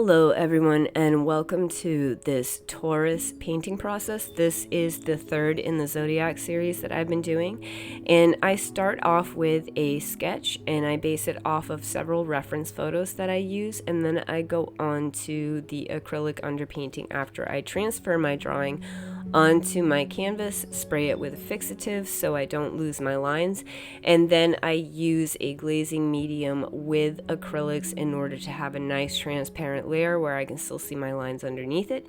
Hello everyone, and welcome to this Taurus painting process. This is the third in the zodiac series that I've been doing, and I start off with a sketch and I base it off of several reference photos that I use, and then I go on to the acrylic underpainting after I transfer my drawing onto my canvas, spray it with a fixative so I don't lose my lines, and then I use a glazing medium with acrylics in order to have a nice transparent layer where I can still see my lines underneath it,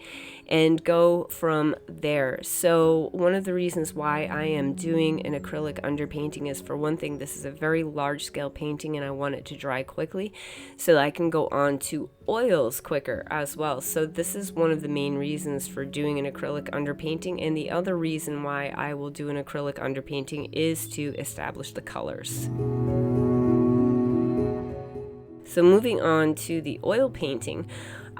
and go from there. So one of the reasons why I am doing an acrylic underpainting is, for one thing, this is a very large scale painting and I want it to dry quickly so that I can go on to oils quicker as well. So this is one of the main reasons for doing an acrylic underpainting, and the other reason why I will do an acrylic underpainting is to establish the colors. So moving on to the oil painting,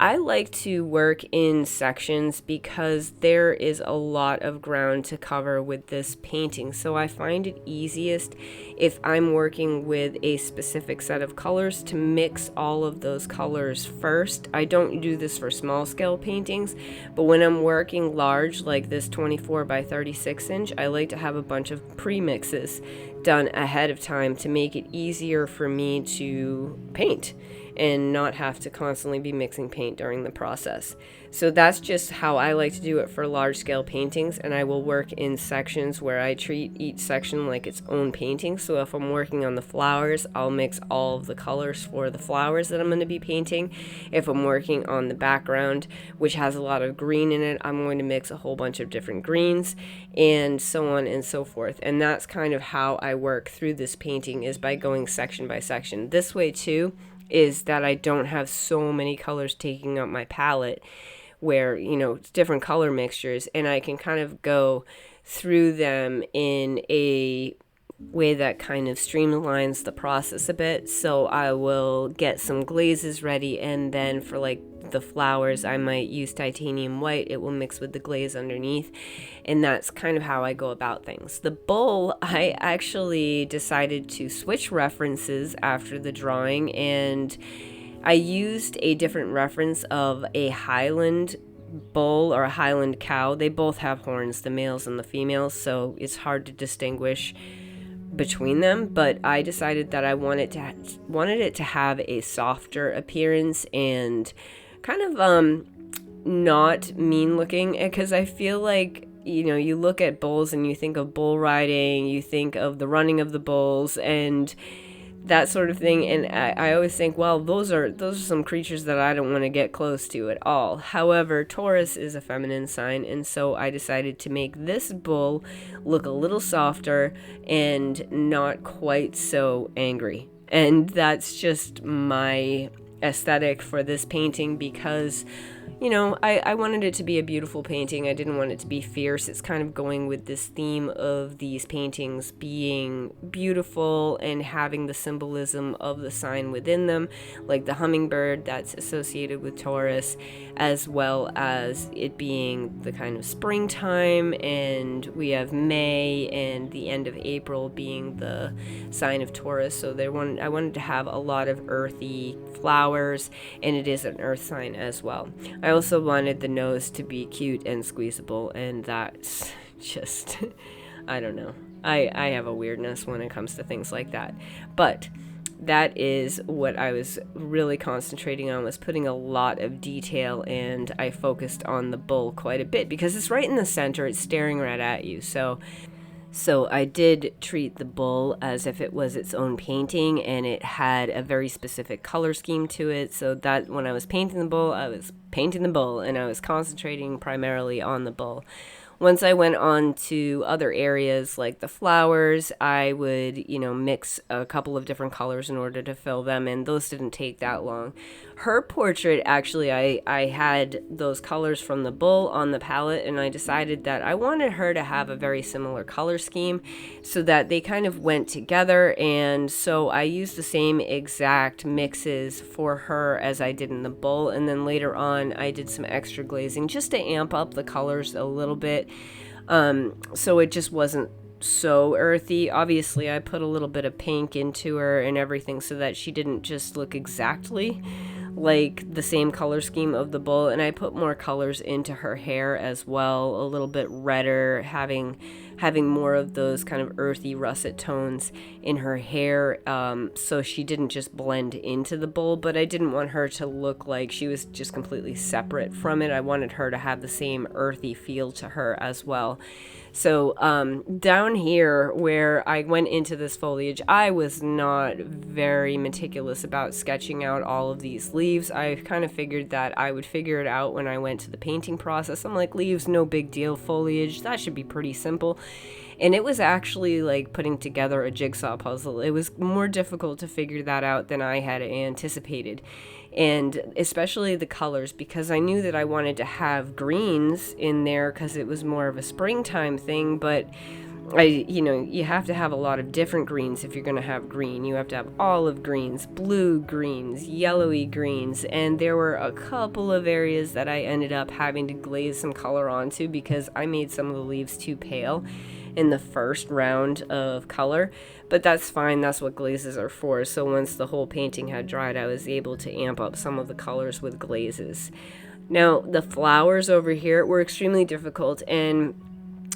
I like to work in sections because there is a lot of ground to cover with this painting. So I find it easiest if I'm working with a specific set of colors to mix all of those colors first. I don't do this for small scale paintings, but when I'm working large like this 24 by 36 inch, I like to have a bunch of pre-mixes done ahead of time to make it easier for me to paint and not have to constantly be mixing paint during the process. So that's just how I like to do it for large scale paintings, and I will work in sections where I treat each section like its own painting. So if I'm working on the flowers, I'll mix all of the colors for the flowers that I'm going to be painting. If I'm working on the background, which has a lot of green in it, I'm going to mix a whole bunch of different greens, and so on and so forth. And that's kind of how I work through this painting, is by going section by section. This way too is that I don't have so many colors taking up my palette, where, you know, it's different color mixtures, and I can kind of go through them in a way that kind of streamlines the process a bit. So I will get some glazes ready, and then for like the flowers, I might use titanium white. It will mix with the glaze underneath, and that's kind of how I go about things. The bowl, I actually decided to switch references after the drawing, and I used a different reference of a Highland bull or a Highland cow. They both have horns, the males and the females, so it's hard to distinguish between them, but I decided that I wanted it to have a softer appearance and kind of not mean looking, because I feel like, you know, you look at bulls and you think of bull riding, you think of the running of the bulls and that sort of thing, and I always think, well, those are some creatures that I don't want to get close to at all. However, Taurus is a feminine sign, and so I decided to make this bull look a little softer and not quite so angry. And that's just my aesthetic for this painting, because, you know, I wanted it to be a beautiful painting. I didn't want it to be fierce. It's kind of going with this theme of these paintings being beautiful and having the symbolism of the sign within them, like the hummingbird that's associated with Taurus, as well as it being the kind of springtime, and we have May and the end of April being the sign of Taurus. So I wanted to have a lot of earthy flowers, and it is an earth sign as well. I also wanted the nose to be cute and squeezable, and that's just, I don't know. I have a weirdness when it comes to things like that. But that is what I was really concentrating on, was putting a lot of detail, and I focused on the bull quite a bit because it's right in the center. It's staring right at you. So I did treat the bull as if it was its own painting, and it had a very specific color scheme to it, so that when I was painting the bull, I was painting the bull, and I was concentrating primarily on the bull. Once I went on to other areas like the flowers, I would, you know, mix a couple of different colors in order to fill them, and those didn't take that long. Her portrait, actually, I had those colors from the bull on the palette, and I decided that I wanted her to have a very similar color scheme so that they kind of went together, and so I used the same exact mixes for her as I did in the bull, and then later on I did some extra glazing just to amp up the colors a little bit, so it just wasn't so earthy. Obviously, I put a little bit of pink into her and everything so that she didn't just look exactly like the same color scheme of the bull, and I put more colors into her hair as well, a little bit redder, having more of those kind of earthy russet tones in her hair, so she didn't just blend into the bull, but I didn't want her to look like she was just completely separate from it. I wanted her to have the same earthy feel to her as well. So down here where I went into this foliage, I was not very meticulous about sketching out all of these leaves. I kind of figured that I would figure it out when I went to the painting process. I'm like, leaves, no big deal. Foliage, that should be pretty simple. And it was actually like putting together a jigsaw puzzle. It was more difficult to figure that out than I had anticipated. And especially the colors, because I knew that I wanted to have greens in there because it was more of a springtime thing, but you have to have a lot of different greens if you're going to have green. You have to have olive greens, blue greens, yellowy greens, and there were a couple of areas that I ended up having to glaze some color onto because I made some of the leaves too pale in the first round of color, but that's fine. That's what glazes are for. So once the whole painting had dried, I was able to amp up some of the colors with glazes. Now the flowers over here were extremely difficult, and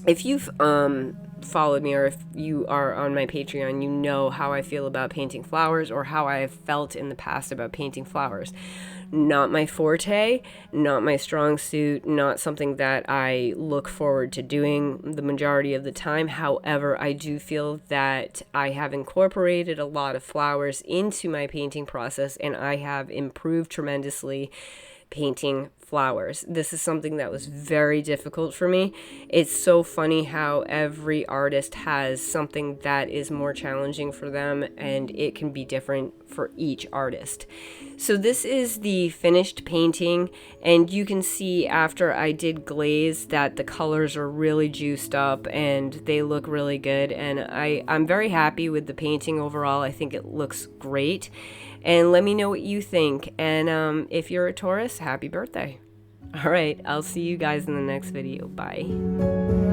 if you've followed me, or if you are on my Patreon, you know how I feel about painting flowers, or how I have felt in the past about painting flowers. Not my forte, not my strong suit, not something that I look forward to doing the majority of the time. However, I do feel that I have incorporated a lot of flowers into my painting process, and I have improved tremendously painting flowers. This is something that was very difficult for me. It's so funny how every artist has something that is more challenging for them, and it can be different for each artist. So this is the finished painting, and you can see after I did glaze that the colors are really juiced up and they look really good, and I'm very happy with the painting overall. I think it looks great. And let me know what you think. And if you're a Taurus, happy birthday. All right, I'll see you guys in the next video. Bye.